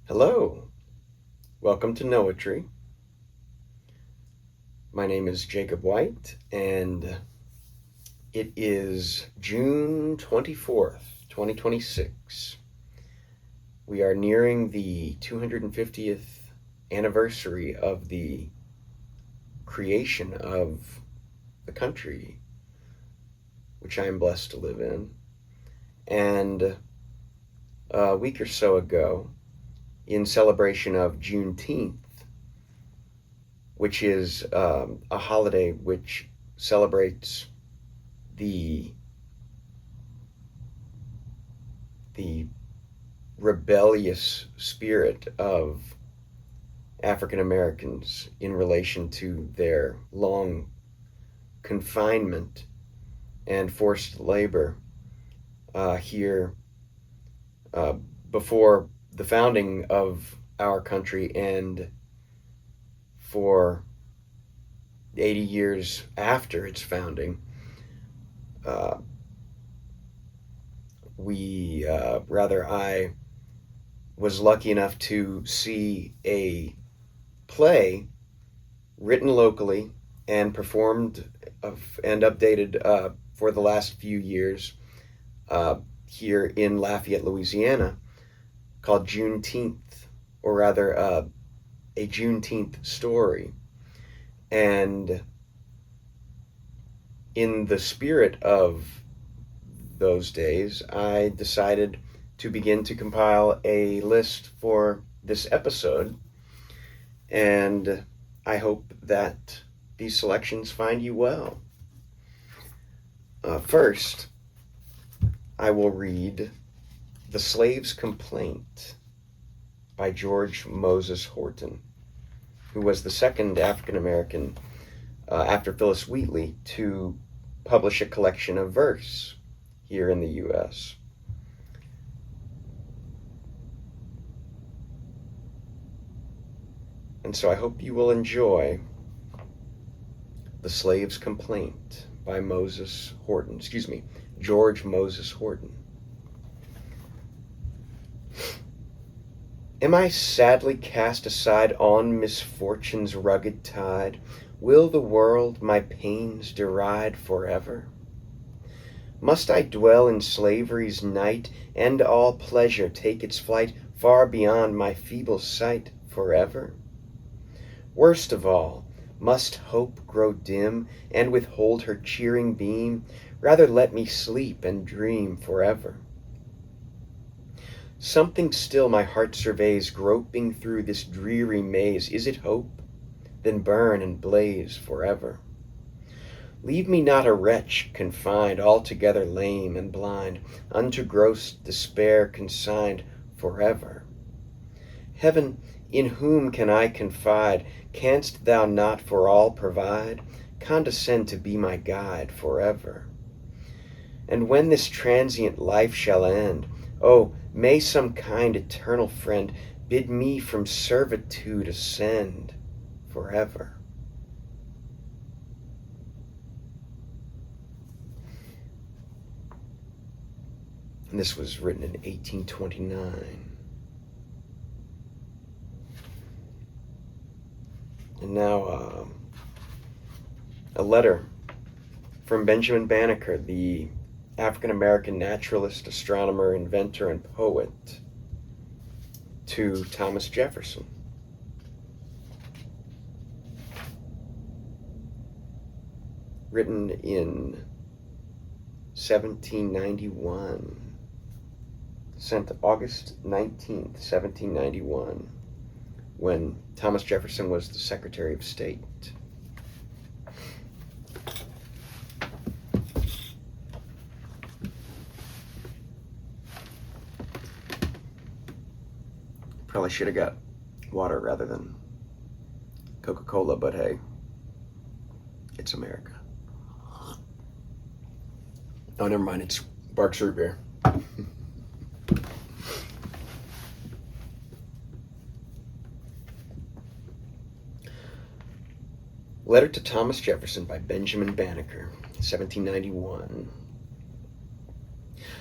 Hello, welcome to Noetry. My name is Jacob White, and it is June 24th, 2026. We are nearing the 250th anniversary of the creation of the country, which I am blessed to live in. And a week or so ago, in celebration of Juneteenth, which is a holiday which celebrates the rebellious spirit of African Americans in relation to their long confinement and forced labor here before the founding of our country, and for 80 years after its founding. I was lucky enough to see a play written locally and performed and updated for the last few years here in Lafayette, Louisiana, called Juneteenth, or rather a Juneteenth story. And in the spirit of those days, I decided to begin to compile a list for this episode, and I hope that these selections find you well. First, I will read The Slave's Complaint by George Moses Horton, who was the second African American after Phyllis Wheatley to publish a collection of verse here in the U.S. And so I hope you will enjoy The Slave's Complaint by George Moses Horton. Am I sadly cast aside on misfortune's rugged tide? Will the world my pains deride forever? Must I dwell in slavery's night, and all pleasure take its flight far beyond my feeble sight forever? Worst of all, must hope grow dim and withhold her cheering beam? Rather let me sleep and dream forever. Something still my heart surveys, groping through this dreary maze. Is it hope? Then burn and blaze forever. Leave me not a wretch confined, altogether lame and blind, unto gross despair consigned forever. Heaven, in whom can I confide? Canst thou not for all provide? Condescend to be my guide forever. And when this transient life shall end, oh, may some kind eternal friend bid me from servitude ascend forever. And this was written in 1829. And now a letter from Benjamin Banneker, the African-American naturalist, astronomer, inventor, and poet, to Thomas Jefferson. Written in 1791. Sent August 19th, 1791, when Thomas Jefferson was the Secretary of State. Probably should have got water rather than Coca-Cola, but hey, it's America. Oh, never mind, it's Barks Root Beer. Letter to Thomas Jefferson by Benjamin Banneker, 1791.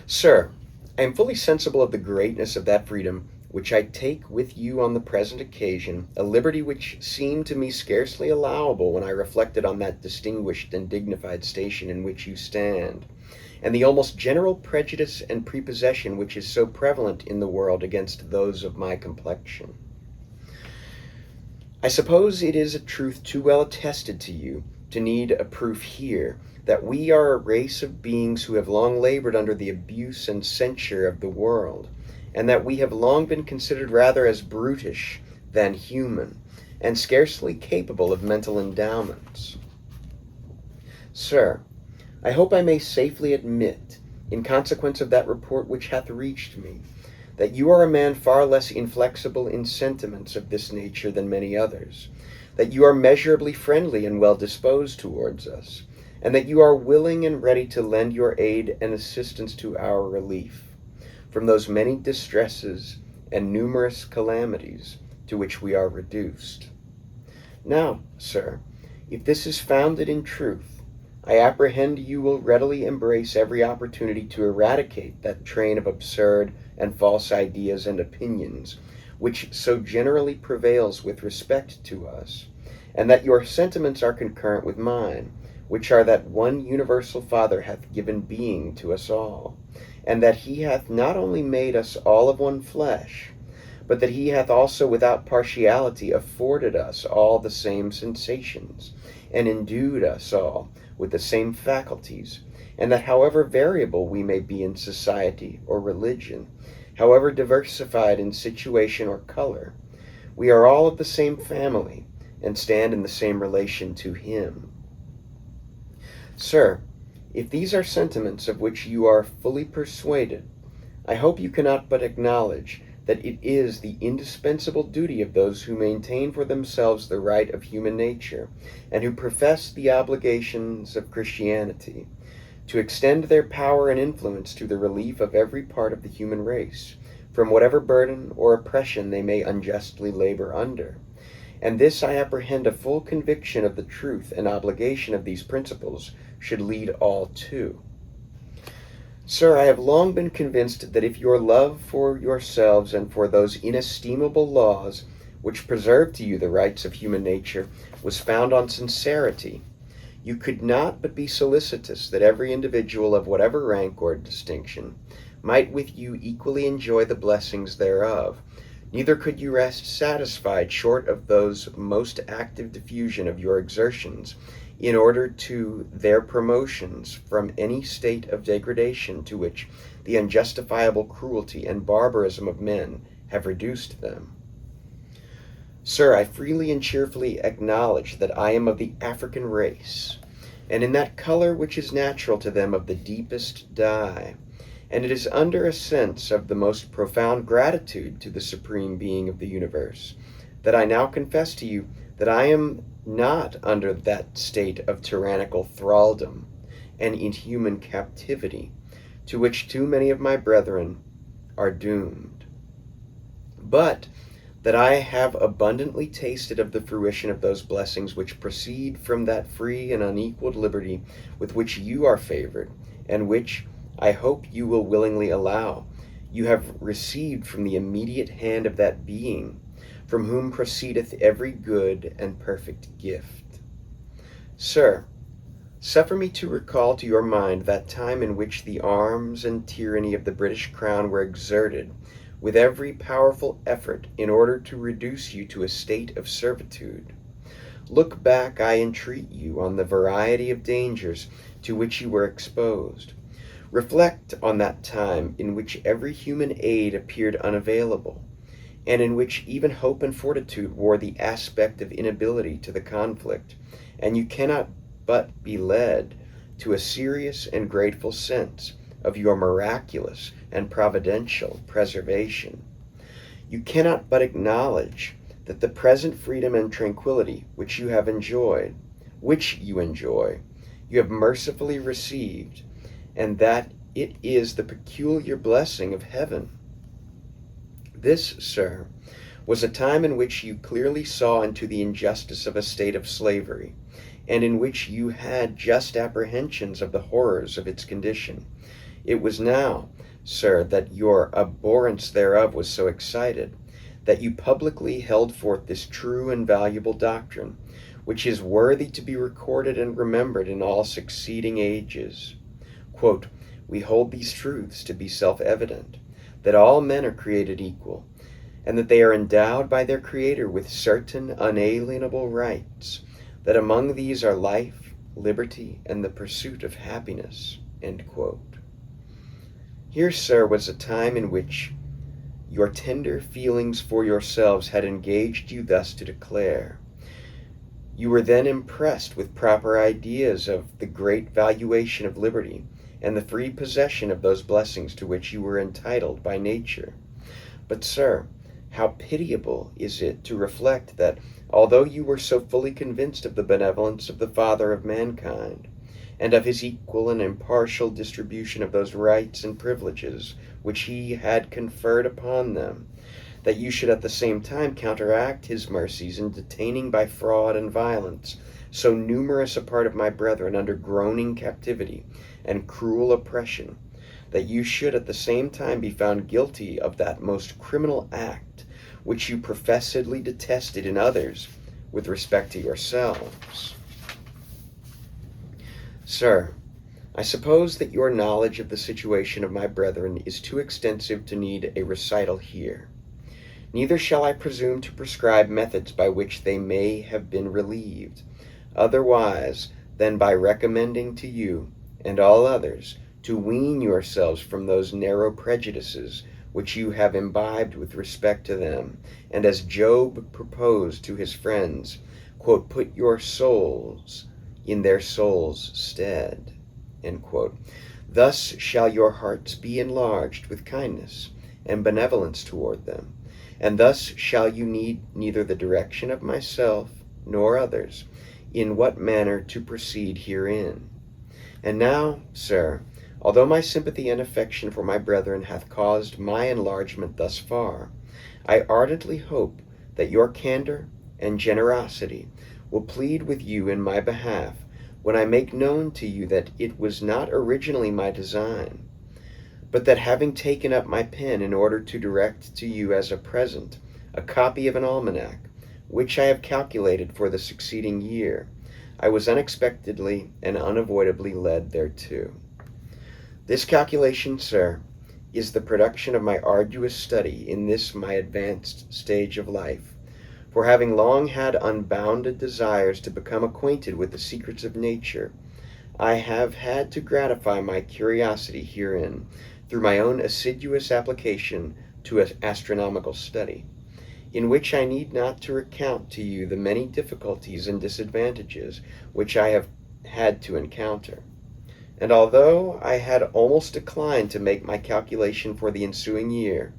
Sir, I am fully sensible of the greatness of that freedom which I take with you on the present occasion, a liberty which seemed to me scarcely allowable when I reflected on that distinguished and dignified station in which you stand, and the almost general prejudice and prepossession which is so prevalent in the world against those of my complexion. I suppose it is a truth too well attested to you to need a proof here, that we are a race of beings who have long labored under the abuse and censure of the world, and that we have long been considered rather as brutish than human, and scarcely capable of mental endowments. Sir, I hope I may safely admit, in consequence of that report which hath reached me, that you are a man far less inflexible in sentiments of this nature than many others, that you are measurably friendly and well disposed towards us, and that you are willing and ready to lend your aid and assistance to our relief from those many distresses and numerous calamities to which we are reduced. Now, sir, if this is founded in truth, I apprehend you will readily embrace every opportunity to eradicate that train of absurd and false ideas and opinions which so generally prevails with respect to us, and that your sentiments are concurrent with mine, which are that one universal Father hath given being to us all, and that he hath not only made us all of one flesh, but that he hath also without partiality afforded us all the same sensations, and endued us all with the same faculties, and that however variable we may be in society or religion, however diversified in situation or color, we are all of the same family, and stand in the same relation to him. Sir, if these are sentiments of which you are fully persuaded, I hope you cannot but acknowledge that it is the indispensable duty of those who maintain for themselves the right of human nature, and who profess the obligations of Christianity, to extend their power and influence to the relief of every part of the human race, from whatever burden or oppression they may unjustly labor under. And this I apprehend a full conviction of the truth and obligation of these principles should lead all to. Sir, I have long been convinced that if your love for yourselves and for those inestimable laws which preserve to you the rights of human nature was found on sincerity, you could not but be solicitous that every individual of whatever rank or distinction might with you equally enjoy the blessings thereof. Neither could you rest satisfied short of those most active diffusion of your exertions in order to their promotions from any state of degradation to which the unjustifiable cruelty and barbarism of men have reduced them. Sir, I freely and cheerfully acknowledge that I am of the African race, and in that color which is natural to them of the deepest dye, and it is under a sense of the most profound gratitude to the Supreme Being of the universe that I now confess to you that I am not under that state of tyrannical thraldom and inhuman captivity to which too many of my brethren are doomed, but that I have abundantly tasted of the fruition of those blessings which proceed from that free and unequaled liberty with which you are favored, and which, I hope you will willingly allow, you have received from the immediate hand of that Being, from whom proceedeth every good and perfect gift. Sir, suffer me to recall to your mind that time in which the arms and tyranny of the British Crown were exerted with every powerful effort in order to reduce you to a state of servitude. Look back, I entreat you, on the variety of dangers to which you were exposed. Reflect on that time in which every human aid appeared unavailable, and in which even hope and fortitude wore the aspect of inability to the conflict, and you cannot but be led to a serious and grateful sense of your miraculous and providential preservation. You cannot but acknowledge that the present freedom and tranquility which you enjoy, you have mercifully received, and that it is the peculiar blessing of heaven. This, sir, was a time in which you clearly saw into the injustice of a state of slavery, and in which you had just apprehensions of the horrors of its condition, It was now, sir, that your abhorrence thereof was so excited, that you publicly held forth this true and valuable doctrine, which is worthy to be recorded and remembered in all succeeding ages. Quote, we hold these truths to be self-evident, that all men are created equal, and that they are endowed by their Creator with certain unalienable rights, that among these are life, liberty, and the pursuit of happiness. End quote. Here, sir, was a time in which your tender feelings for yourselves had engaged you thus to declare. You were then impressed with proper ideas of the great valuation of liberty and the free possession of those blessings to which you were entitled by nature. But, sir, how pitiable is it to reflect that, although you were so fully convinced of the benevolence of the Father of mankind, and of his equal and impartial distribution of those rights and privileges which he had conferred upon them, that you should at the same time counteract his mercies in detaining by fraud and violence so numerous a part of my brethren under groaning captivity and cruel oppression, that you should at the same time be found guilty of that most criminal act which you professedly detested in others with respect to yourselves. Sir, I suppose that your knowledge of the situation of my brethren is too extensive to need a recital here. Neither shall I presume to prescribe methods by which they may have been relieved, otherwise than by recommending to you and all others to wean yourselves from those narrow prejudices which you have imbibed with respect to them, and as Job proposed to his friends, quote, put your souls in their souls' stead, end quote. Thus shall your hearts be enlarged with kindness and benevolence toward them, and thus shall you need neither the direction of myself nor others in what manner to proceed herein. And now, sir, although my sympathy and affection for my brethren hath caused my enlargement thus far, I ardently hope that your candor and generosity will plead with you in my behalf when I make known to you that it was not originally my design, but that having taken up my pen in order to direct to you as a present a copy of an almanac, which I have calculated for the succeeding year, I was unexpectedly and unavoidably led thereto. This calculation, sir, is the production of my arduous study in this my advanced stage of life, for having long had unbounded desires to become acquainted with the secrets of nature, I have had to gratify my curiosity herein through my own assiduous application to astronomical study, in which I need not to recount to you the many difficulties and disadvantages which I have had to encounter. And although I had almost declined to make my calculation for the ensuing year,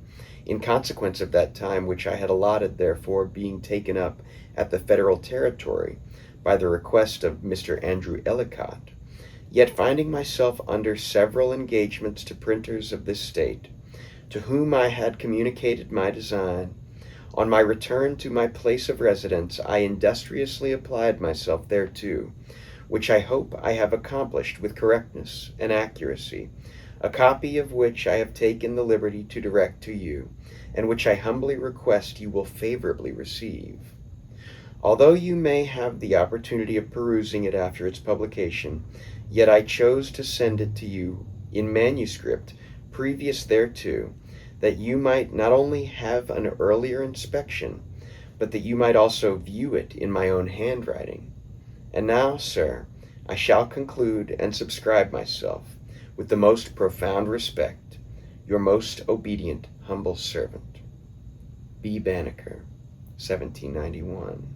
in consequence of that time which I had allotted therefore being taken up at the federal territory by the request of Mr. Andrew Ellicott, yet finding myself under several engagements to printers of this state, to whom I had communicated my design, on my return to my place of residence I industriously applied myself thereto, which I hope I have accomplished with correctness and accuracy, a copy of which I have taken the liberty to direct to you, and which I humbly request you will favorably receive. Although you may have the opportunity of perusing it after its publication, yet I chose to send it to you in manuscript previous thereto, that you might not only have an earlier inspection, but that you might also view it in my own handwriting. And now, sir, I shall conclude and subscribe myself, with the most profound respect, your most obedient, humble servant, B. Banneker, 1791.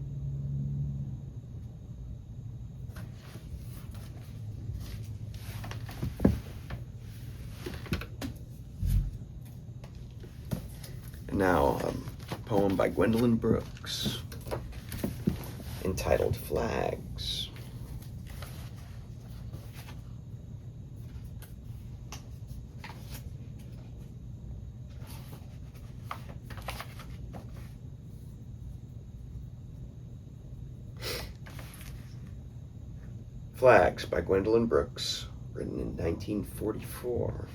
And now, a poem by Gwendolyn Brooks, entitled Flags. Flags by Gwendolyn Brooks, written in 1944.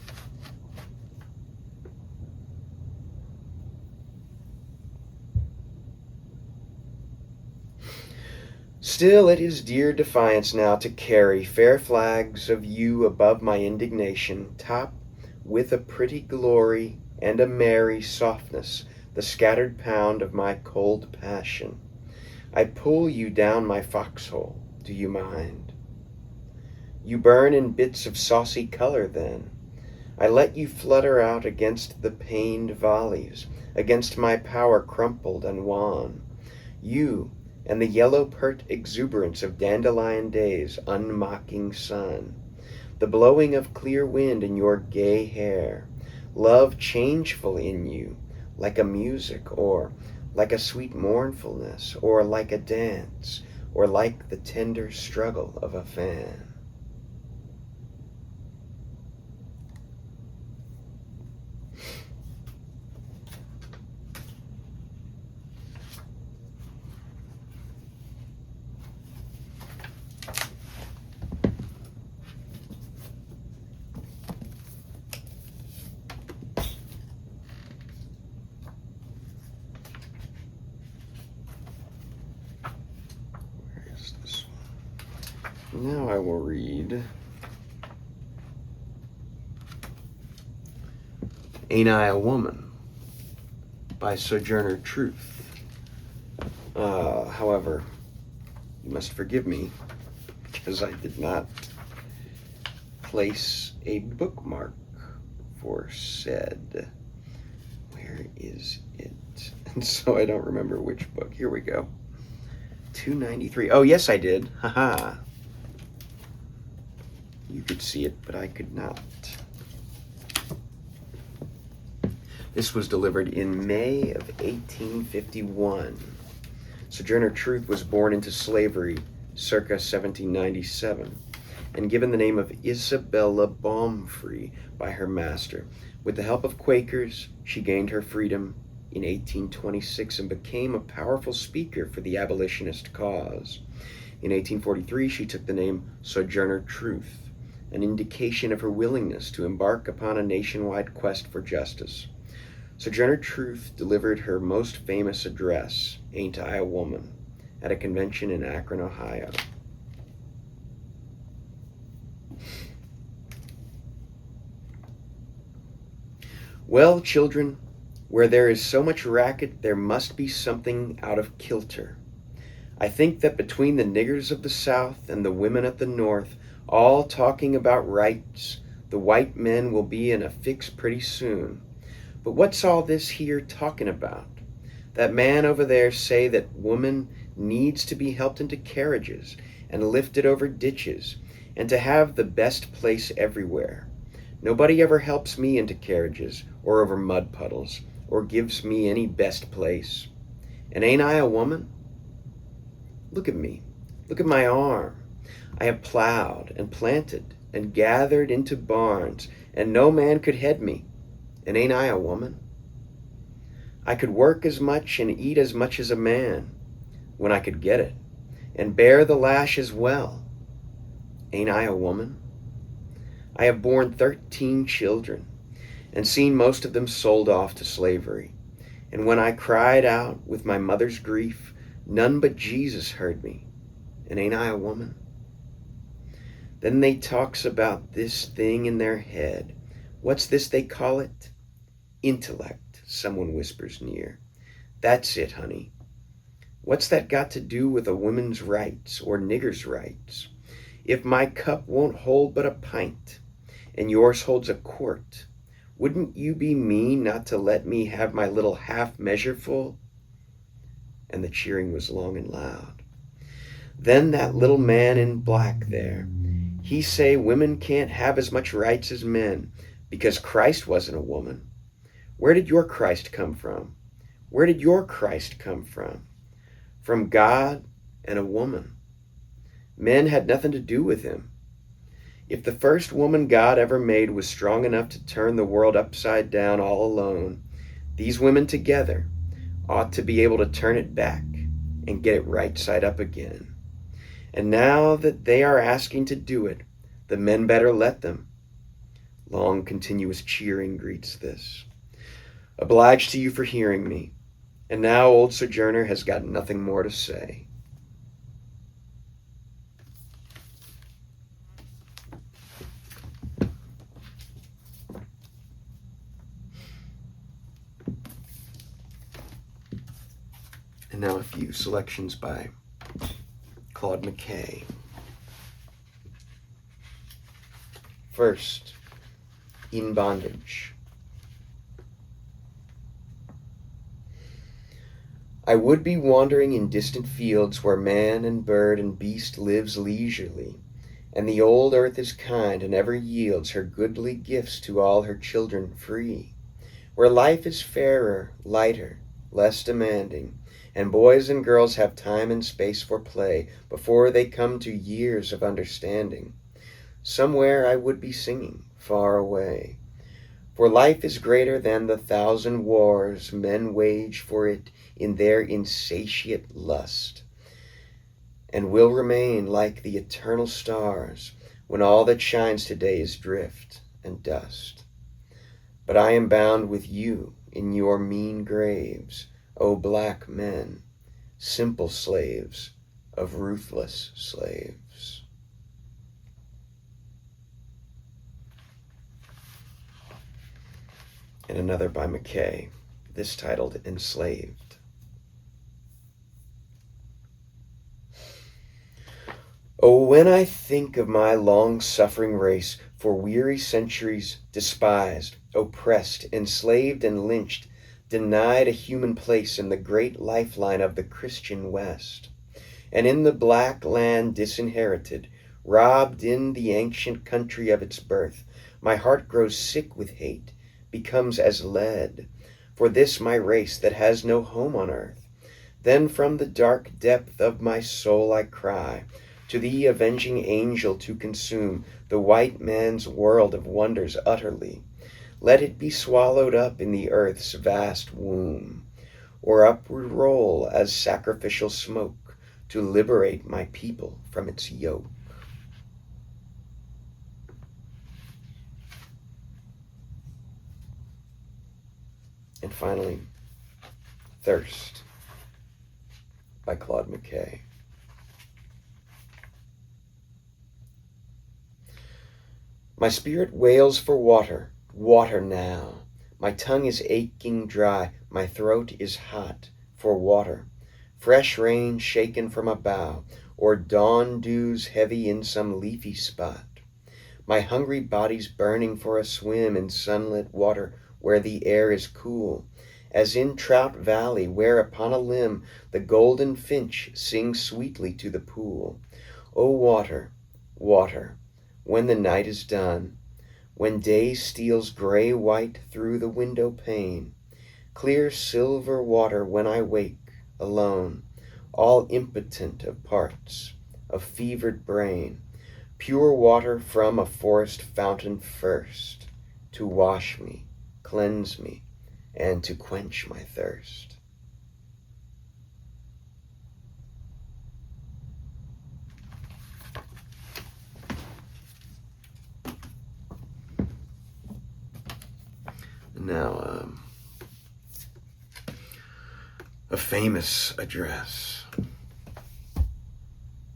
Still it is dear defiance now to carry fair flags of you above my indignation, top with a pretty glory and a merry softness the scattered pound of my cold passion. I pull you down my foxhole, do you mind? You burn in bits of saucy color then. I let you flutter out against the pained volleys, against my power crumpled and wan. You and the yellow pert exuberance of dandelion days, unmocking sun, the blowing of clear wind in your gay hair, love changeful in you, like a music, or like a sweet mournfulness, or like a dance, or like the tender struggle of a fan. Now I will read Ain't I a Woman by Sojourner Truth. However, you must forgive me because I did not place a bookmark for said. Where is it? And so I don't remember which book. Here we go. 293. Oh, yes, I did. Haha. You could see it, but I could not. This was delivered in May of 1851. Sojourner Truth was born into slavery circa 1797 and given the name of Isabella Baumfree by her master. With the help of Quakers, she gained her freedom in 1826 and became a powerful speaker for the abolitionist cause. In 1843, she took the name Sojourner Truth, an indication of her willingness to embark upon a nationwide quest for justice. Sojourner Truth delivered her most famous address, Ain't I a Woman, at a convention in Akron, Ohio. Well, children, where there is so much racket, there must be something out of kilter. I think that between the niggers of the South and the women at the North, all talking about rights, the white men will be in a fix pretty soon. But what's all this here talking about? That man over there say that woman needs to be helped into carriages and lifted over ditches and to have the best place everywhere. Nobody ever helps me into carriages or over mud puddles or gives me any best place. And ain't I a woman? Look at me. Look at my arm. I have plowed and planted and gathered into barns, and no man could head me. And ain't I a woman? I could work as much and eat as much as a man when I could get it, and bear the lash as well. Ain't I a woman? I have borne 13 children and seen most of them sold off to slavery. And when I cried out with my mother's grief, none but Jesus heard me. And ain't I a woman? Then they talks about this thing in their head. What's this they call it? Intellect, someone whispers near. That's it, honey. What's that got to do with a woman's rights or nigger's rights? If my cup won't hold but a pint, and yours holds a quart, wouldn't you be mean not to let me have my little half measure full? And the cheering was long and loud. Then that little man in black there, he say women can't have as much rights as men because Christ wasn't a woman. Where did your Christ come from? Where did your Christ come from? From God and a woman. Men had nothing to do with him. If the first woman God ever made was strong enough to turn the world upside down all alone, these women together ought to be able to turn it back and get it right side up again. And now that they are asking to do it, The men better let them. Long continuous cheering greets this. Obliged to you for hearing me, and now old Sojourner has got nothing more to say. And now a few selections by Claude McKay. First, In Bondage. I would be wandering in distant fields where man and bird and beast lives leisurely, and the old earth is kind and ever yields her goodly gifts to all her children free, where life is fairer, lighter, less demanding, and boys and girls have time and space for play before they come to years of understanding. Somewhere I would be singing, far away, for life is greater than the 1,000 wars men wage for it in their insatiate lust, and will remain like the eternal stars when all that shines today is drift and dust. But I am bound with you in your mean graves, O black men, simple slaves of ruthless slaves. And another by McKay, this titled Enslaved. Oh, when I think of my long-suffering race, for weary centuries despised, oppressed, enslaved, and lynched, denied a human place in the great lifeline of the Christian West, and in the black land disinherited, robbed in the ancient country of its birth, my heart grows sick with hate, becomes as lead, for this my race that has no home on earth. Then from the dark depth of my soul I cry, to thee, avenging angel, to consume the white man's world of wonders utterly. Let it be swallowed up in the earth's vast womb, or upward roll as sacrificial smoke, to liberate my people from its yoke. And finally, Thirst by Claude McKay. My spirit wails for water, water now. My tongue is aching dry, my throat is hot for water. Fresh rain shaken from a bough, or dawn dews heavy in some leafy spot. My hungry body's burning for a swim in sunlit water where the air is cool, as in Trout Valley, where upon a limb the golden finch sings sweetly to the pool. O water, water, when the night is done, when day steals gray-white through the window pane, clear silver water when I wake, alone, all impotent of parts, of fevered brain, pure water from a forest fountain first, to wash me, cleanse me, and to quench my thirst. Now, a famous address,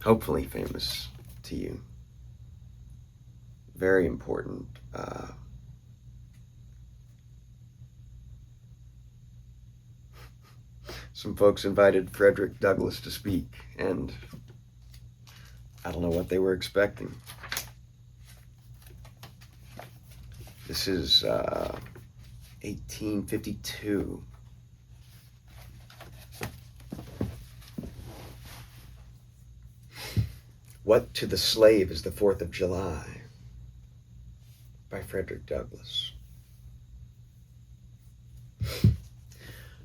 hopefully famous to you, very important. Some folks invited Frederick Douglass to speak, and I don't know what they were expecting. This is 1852. What to the Slave is the 4th of July by Frederick Douglass.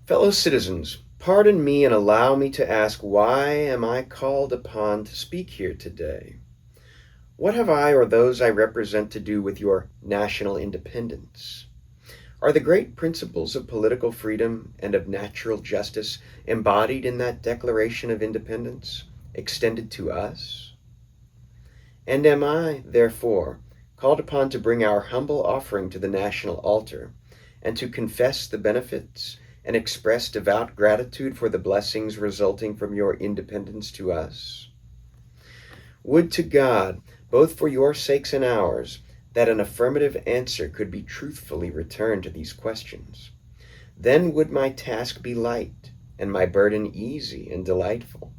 Fellow citizens, pardon me and allow me to ask, why am I called upon to speak here today? What have I or those I represent to do with your national independence? Are the great principles of political freedom and of natural justice embodied in that Declaration of Independence extended to us? And am I, therefore, called upon to bring our humble offering to the national altar, and to confess the benefits and express devout gratitude for the blessings resulting from your independence to us? Would to God, both for your sakes and ours, that an affirmative answer could be truthfully returned to these questions. Then would my task be light, and my burden easy and delightful.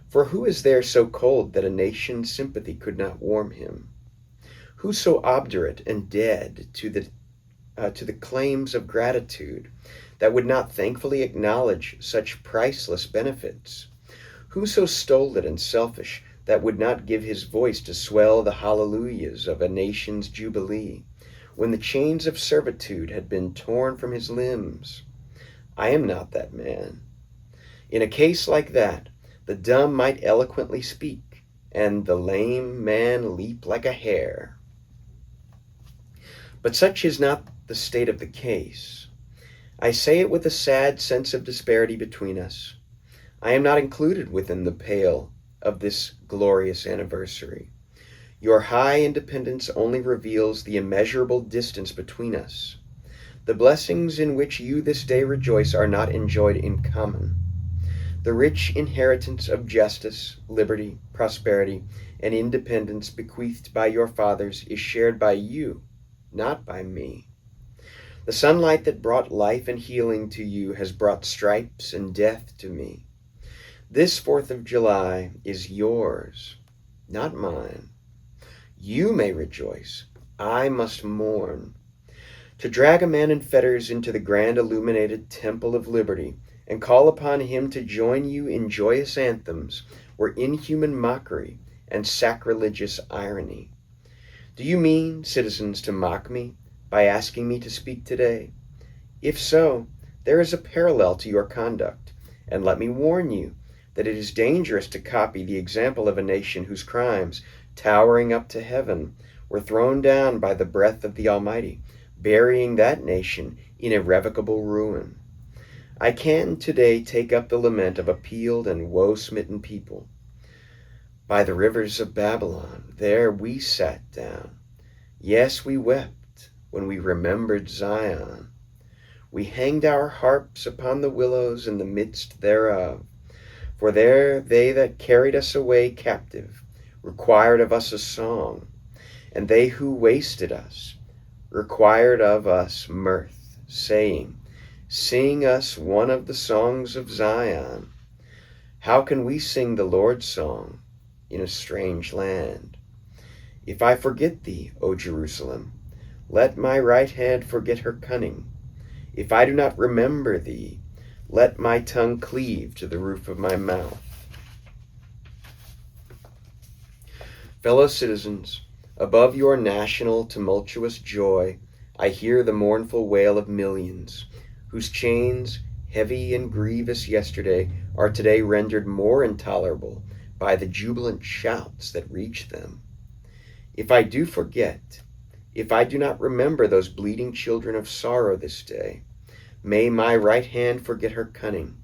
For who is there so cold that a nation's sympathy could not warm him? Who so obdurate and dead to the claims of gratitude that would not thankfully acknowledge such priceless benefits? Who so stolid and selfish that would not give his voice to swell the hallelujahs of a nation's jubilee, when the chains of servitude had been torn from his limbs? I am not that man. In a case like that, the dumb might eloquently speak, and the lame man leap like a hare. But such is not the state of the case. I say it with a sad sense of disparity between us. I am not included within the pale of this glorious anniversary. Your high independence only reveals the immeasurable distance between us. The blessings in which you this day rejoice are not enjoyed in common. The rich inheritance of justice, liberty, prosperity, and independence bequeathed by your fathers is shared by you, not by me. The sunlight that brought life and healing to you has brought stripes and death to me. This 4th of July is yours, not mine. You may rejoice. I must mourn. To drag a man in fetters into the grand illuminated temple of liberty and call upon him to join you in joyous anthems were inhuman mockery and sacrilegious irony. Do you mean, citizens, to mock me by asking me to speak today? If so, there is a parallel to your conduct, and let me warn you that it is dangerous to copy the example of a nation whose crimes, towering up to heaven, were thrown down by the breath of the Almighty, burying that nation in irrevocable ruin. I can today take up the lament of a peeled and woe-smitten people. By the rivers of Babylon, there we sat down. Yes, we wept when we remembered Zion. We hanged our harps upon the willows in the midst thereof. For there they that carried us away captive required of us a song, and they who wasted us required of us mirth, saying, Sing us one of the songs of Zion. How can we sing the Lord's song in a strange land? If I forget thee, O Jerusalem, let my right hand forget her cunning. If I do not remember thee, let my tongue cleave to the roof of my mouth. Fellow citizens, above your national tumultuous joy, I hear the mournful wail of millions, whose chains, heavy and grievous yesterday, are today rendered more intolerable by the jubilant shouts that reach them. If I do forget, if I do not remember those bleeding children of sorrow this day, may my right hand forget her cunning,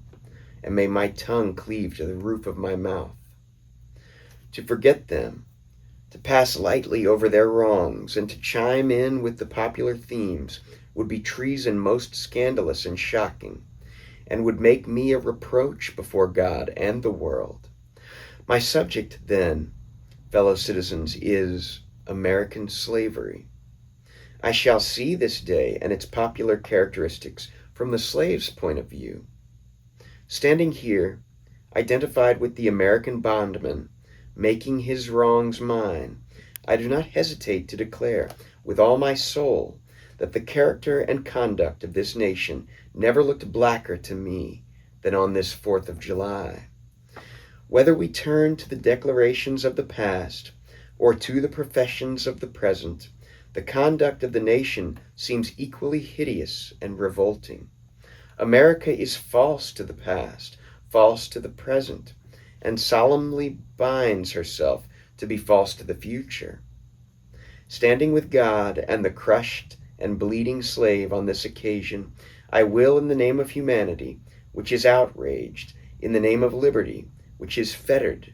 and may my tongue cleave to the roof of my mouth. To forget them, to pass lightly over their wrongs, and to chime in with the popular themes would be treason most scandalous and shocking, and would make me a reproach before God and the world. My subject, then, fellow citizens, is American slavery. I shall see this day and its popular characteristics from the slave's point of view. Standing here, identified with the American bondman, making his wrongs mine, I do not hesitate to declare with all my soul that the character and conduct of this nation never looked blacker to me than on this 4th of July. Whether we turn to the declarations of the past or to the professions of the present, the conduct of the nation seems equally hideous and revolting. America is false to the past, false to the present, and solemnly binds herself to be false to the future. Standing with God and the crushed and bleeding slave on this occasion, I will, in the name of humanity, which is outraged, in the name of liberty, which is fettered,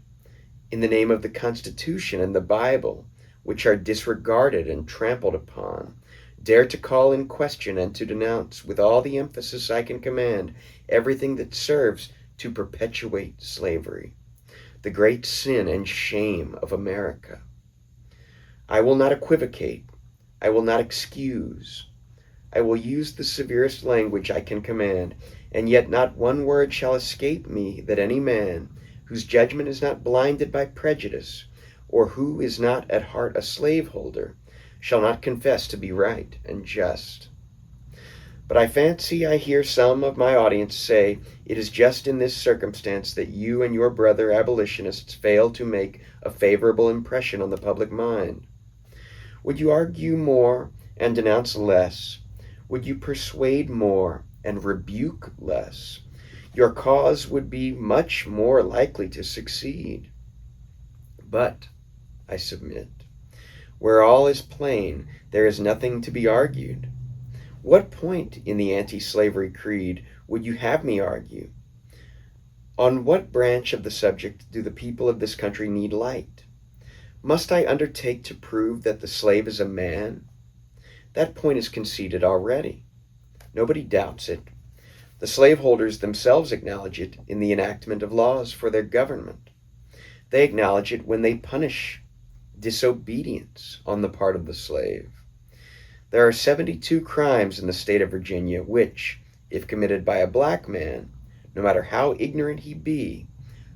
in the name of the Constitution and the Bible, which are disregarded and trampled upon, dare to call in question and to denounce, with all the emphasis I can command, everything that serves to perpetuate slavery, the great sin and shame of America. I will not equivocate. I will not excuse. I will use the severest language I can command, and yet not one word shall escape me that any man, whose judgment is not blinded by prejudice, or who is not at heart a slaveholder, shall not confess to be right and just. But I fancy I hear some of my audience say it is just in this circumstance that you and your brother abolitionists fail to make a favorable impression on the public mind. Would you argue more and denounce less? Would you persuade more and rebuke less? Your cause would be much more likely to succeed. But, I submit, where all is plain, there is nothing to be argued. What point in the anti-slavery creed would you have me argue? On what branch of the subject do the people of this country need light? Must I undertake to prove that the slave is a man? That point is conceded already. Nobody doubts it. The slaveholders themselves acknowledge it in the enactment of laws for their government. They acknowledge it when they punish disobedience on the part of the slave. There are 72 crimes in the state of Virginia which, if committed by a black man, no matter how ignorant he be,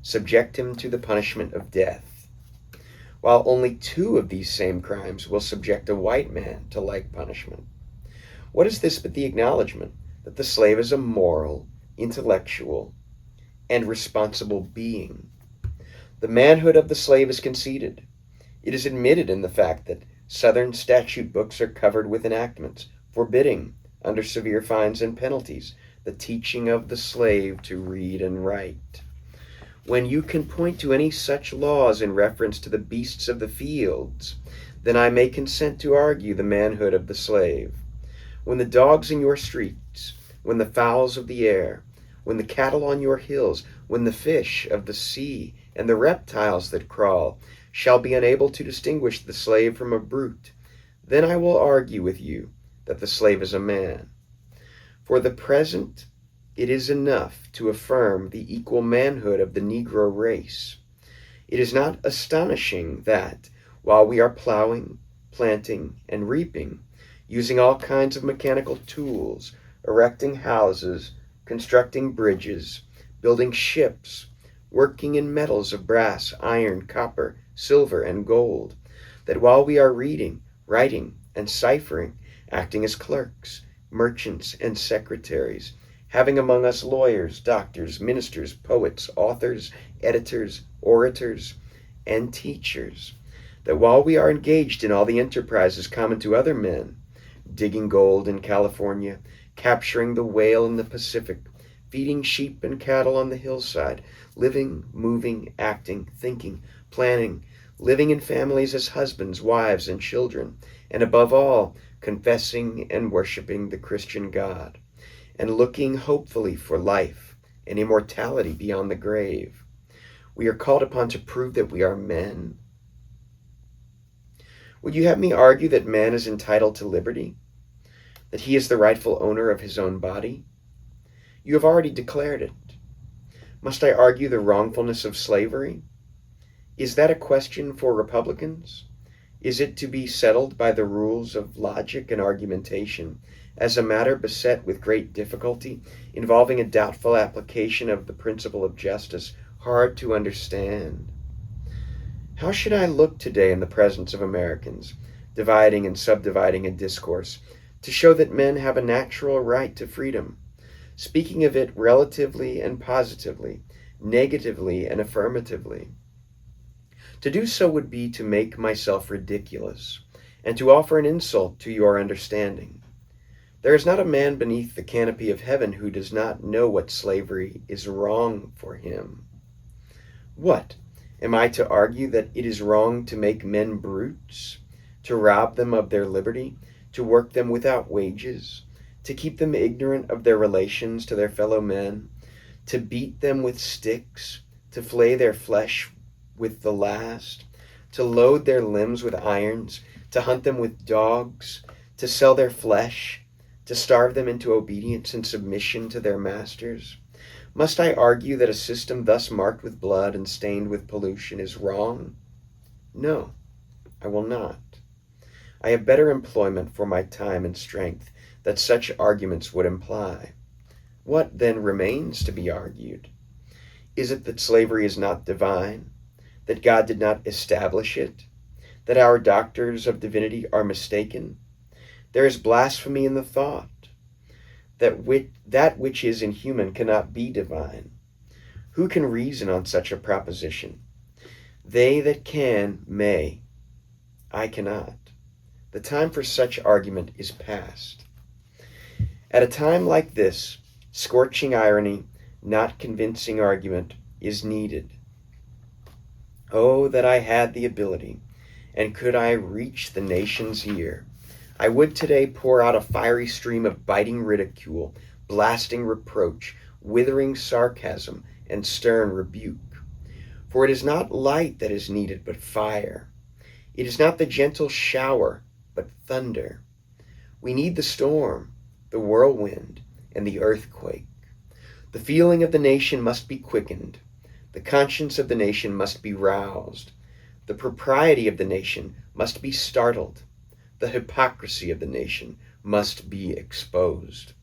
subject him to the punishment of death, while only 2 of these same crimes will subject a white man to like punishment. What is this but the acknowledgement that the slave is a moral, intellectual, and responsible being? The manhood of the slave is conceded. It is admitted in the fact that Southern statute books are covered with enactments forbidding, under severe fines and penalties, the teaching of the slave to read and write. When you can point to any such laws in reference to the beasts of the fields, then I may consent to argue the manhood of the slave. When the dogs in your streets, when the fowls of the air, when the cattle on your hills, when the fish of the sea and the reptiles that crawl shall be unable to distinguish the slave from a brute, then I will argue with you that the slave is a man. For the present, it is enough to affirm the equal manhood of the Negro race. It is not astonishing that, while we are plowing, planting, and reaping, using all kinds of mechanical tools, erecting houses, constructing bridges, building ships, working in metals of brass, iron, copper, silver, and gold, that while we are reading, writing, and ciphering, acting as clerks, merchants, and secretaries, having among us lawyers, doctors, ministers, poets, authors, editors, orators, and teachers, that while we are engaged in all the enterprises common to other men, digging gold in California, capturing the whale in the Pacific, feeding sheep and cattle on the hillside, living, moving, acting, thinking, planning, living in families as husbands, wives, and children, and above all, confessing and worshiping the Christian God, and looking hopefully for life and immortality beyond the grave, we are called upon to prove that we are men. Would you have me argue that man is entitled to liberty? That he is the rightful owner of his own body? You have already declared it. Must I argue the wrongfulness of slavery? Is that a question for Republicans? Is it to be settled by the rules of logic and argumentation, as a matter beset with great difficulty, involving a doubtful application of the principle of justice, hard to understand? How should I look today in the presence of Americans, dividing and subdividing a discourse, to show that men have a natural right to freedom, speaking of it relatively and positively, negatively and affirmatively? To do so would be to make myself ridiculous, and to offer an insult to your understanding. There is not a man beneath the canopy of heaven who does not know what slavery is wrong for him. What? Am I to argue that it is wrong to make men brutes, to rob them of their liberty, to work them without wages, to keep them ignorant of their relations to their fellow men, to beat them with sticks, to flay their flesh with the last, to load their limbs with irons, to hunt them with dogs, to sell their flesh, to starve them into obedience and submission to their masters? Must I argue that a system thus marked with blood and stained with pollution is wrong? No, I will not. I have better employment for my time and strength that such arguments would imply. What then remains to be argued? Is it that slavery is not divine, that God did not establish it, that our doctors of divinity are mistaken? There is blasphemy in the thought that which is inhuman cannot be divine. Who can reason on such a proposition? They that can may. I cannot. The time for such argument is past. At a time like this, scorching irony, not convincing argument, is needed. Oh, that I had the ability, and could I reach the nation's ear, I would today pour out a fiery stream of biting ridicule, blasting reproach, withering sarcasm, and stern rebuke. For it is not light that is needed, but fire. It is not the gentle shower, but thunder. We need the storm, the whirlwind, and the earthquake. The feeling of the nation must be quickened. The conscience of the nation must be roused. The propriety of the nation must be startled. The hypocrisy of the nation must be exposed.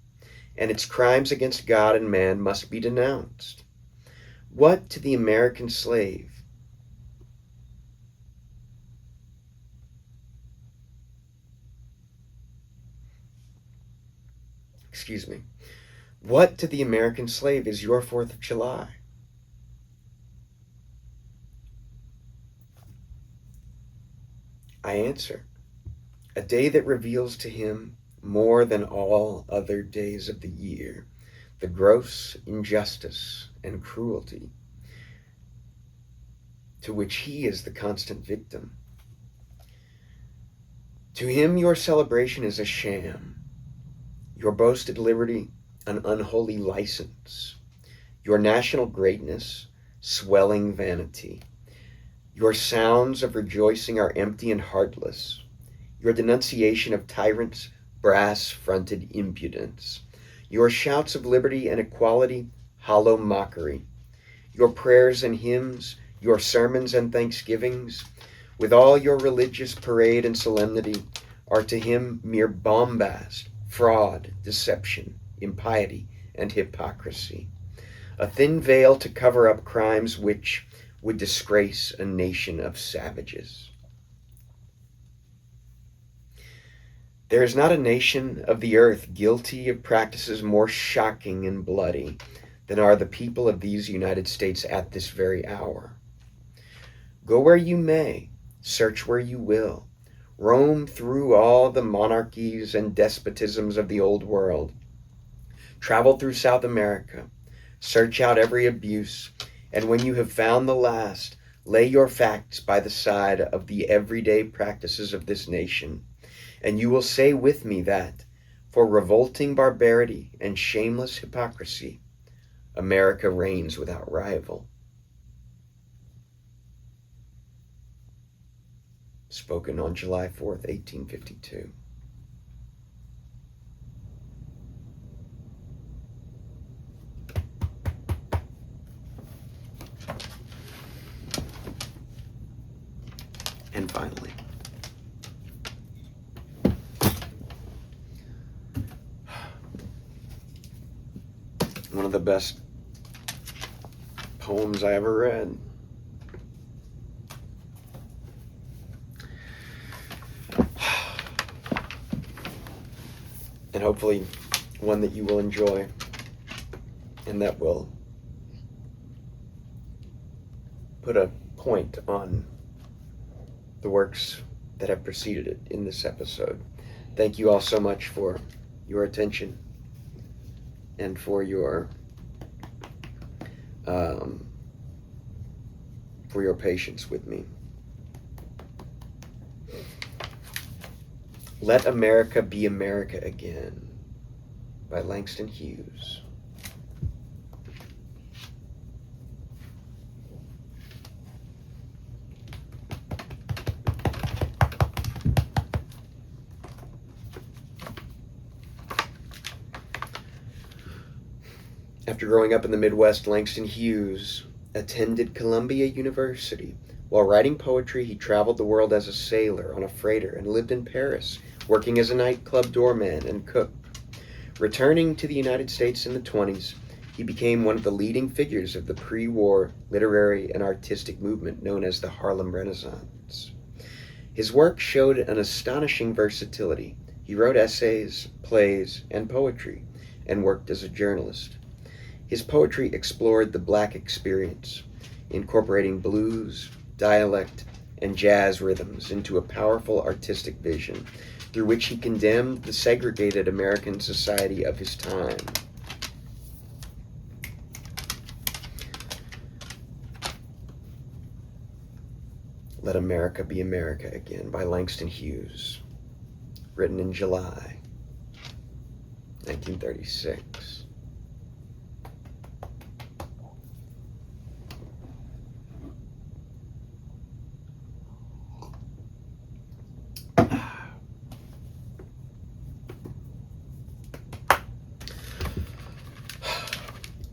And its crimes against God and man must be denounced. What to the American slave? What to the American slave is your 4th of July? I answer, a day that reveals to him more than all other days of the year the gross injustice and cruelty to which he is the constant victim. To him your celebration is a sham, your boasted liberty an unholy license, your national greatness swelling vanity. Your sounds of rejoicing are empty and heartless, your denunciation of tyrants brass-fronted impudence, your shouts of liberty and equality hollow mockery, your prayers and hymns, your sermons and thanksgivings, with all your religious parade and solemnity, are to him mere bombast, fraud, deception, impiety, and hypocrisy, a thin veil to cover up crimes which would disgrace a nation of savages. There is not a nation of the earth guilty of practices more shocking and bloody than are the people of these United States at this very hour. Go where you may, search where you will, roam through all the monarchies and despotisms of the old world, travel through South America, search out every abuse, and when you have found the last, lay your facts by the side of the everyday practices of this nation, and you will say with me that, for revolting barbarity and shameless hypocrisy, America reigns without rival. Spoken on July 4th, 1852. And finally, one of the best poems I ever read. And hopefully one that you will enjoy and that will put a point on the works that have preceded it in this episode. Thank you all so much for your attention and for your patience with me. Let America Be America Again by Langston Hughes. After growing up in the Midwest, Langston Hughes attended Columbia University. While writing poetry, he traveled the world as a sailor on a freighter and lived in Paris, working as a nightclub doorman and cook. Returning to the United States in the 20s, he became one of the leading figures of the pre-war literary and artistic movement known as the Harlem Renaissance. His work showed an astonishing versatility. He wrote essays, plays, and poetry, and worked as a journalist. His poetry explored the Black experience, incorporating blues, dialect, and jazz rhythms into a powerful artistic vision through which he condemned the segregated American society of his time. Let America Be America Again by Langston Hughes, written in July 1936.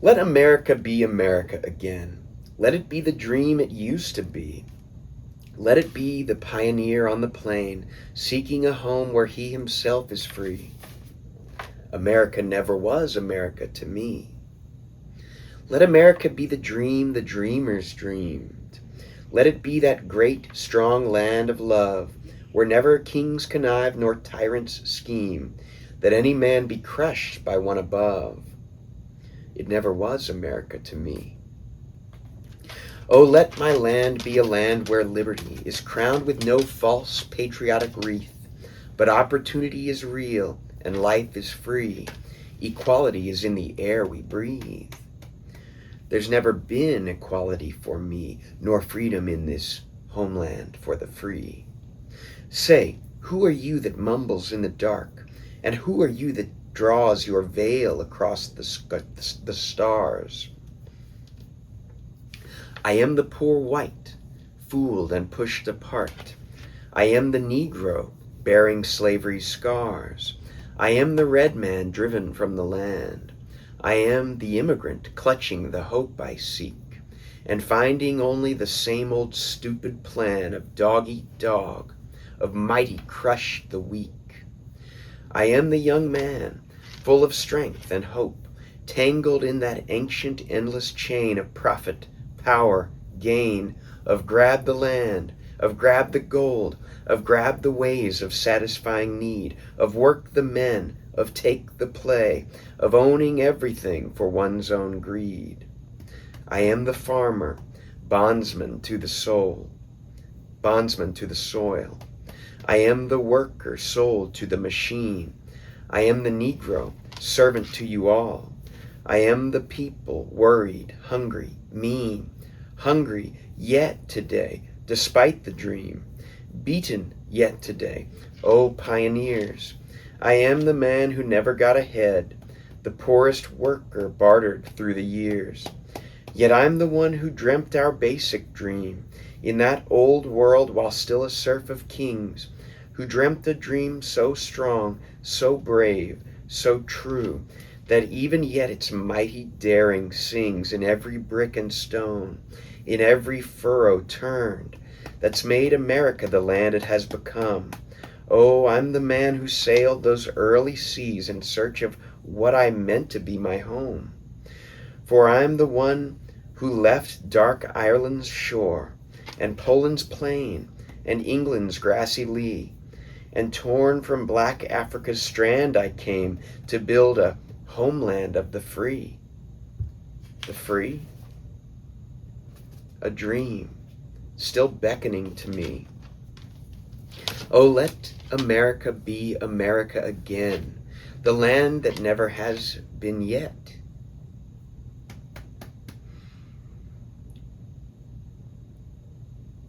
Let America be America again. Let it be the dream it used to be. Let it be the pioneer on the plain, seeking a home where he himself is free. America never was America to me. Let America be the dream the dreamers dreamed. Let it be that great, strong land of love, where never kings connive nor tyrants scheme, that any man be crushed by one above. It never was America to me. Oh, let my land be a land where liberty is crowned with no false patriotic wreath, but opportunity is real and life is free. Equality is in the air we breathe. There's never been equality for me, nor freedom in this homeland for the free. Say, who are you that mumbles in the dark? And who are you that draws your veil across the stars? I am the poor white, fooled and pushed apart. I am the Negro, bearing slavery's scars. I am the red man driven from the land. I am the immigrant clutching the hope I seek, and finding only the same old stupid plan of dog eat dog, of mighty crush the weak. I am the young man, full of strength and hope, tangled in that ancient endless chain of profit, power, gain, of grab the land, of grab the gold, of grab the ways of satisfying need, of work the men, of take the play, of owning everything for one's own greed. I am the farmer, bondsman to the soul, bondsman to the soil. I am the worker sold to the machine. I am the Negro, servant to you all. I am the people, worried, hungry, mean, hungry yet today, despite the dream, beaten yet today, oh pioneers. I am the man who never got ahead, the poorest worker bartered through the years. Yet I'm the one who dreamt our basic dream in that old world while still a serf of kings, who dreamt a dream so strong, so brave, so true, that even yet its mighty daring sings in every brick and stone, in every furrow turned, that's made America the land it has become. Oh, I'm the man who sailed those early seas in search of what I meant to be my home. For I'm the one who left dark Ireland's shore, and Poland's plain, and England's grassy lea, and torn from black Africa's strand I came to build a homeland of the free. The free? A dream, still beckoning to me. Oh, let America be America again, the land that never has been yet.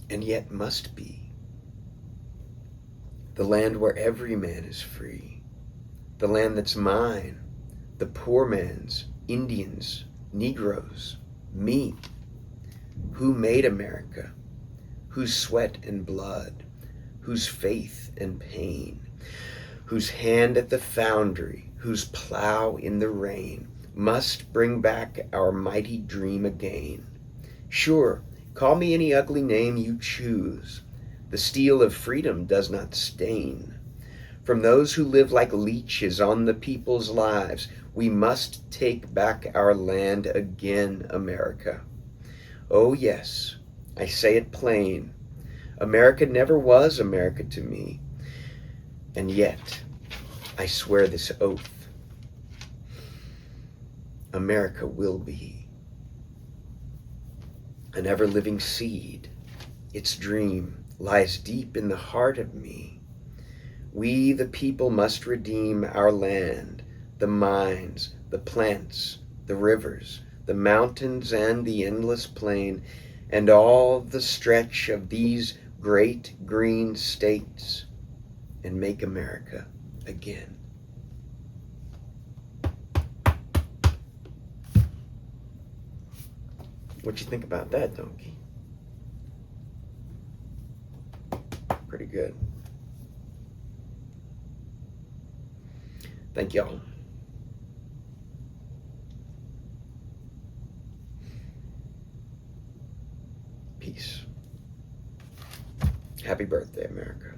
And yet must be. The land where every man is free. The land that's mine, the poor man's, Indians, Negroes, me. Who made America? Whose sweat and blood? Whose faith and pain? Whose hand at the foundry? Whose plow in the rain? must bring back our mighty dream again. Sure, call me any ugly name you choose. The steel of freedom does not stain. From those who live like leeches on the people's lives, we must take back our land again, America. Oh yes, I say it plain. America never was America to me. And yet, I swear this oath, America will be. An ever-living seed, its dream lies deep in the heart of me. We, the people, must redeem our land, the mines, the plants, the rivers, the mountains, and the endless plain, and all the stretch of these great green states, and make America again. What you think about that, Donkey? Pretty good. Thank y'all. Peace. Happy birthday, America.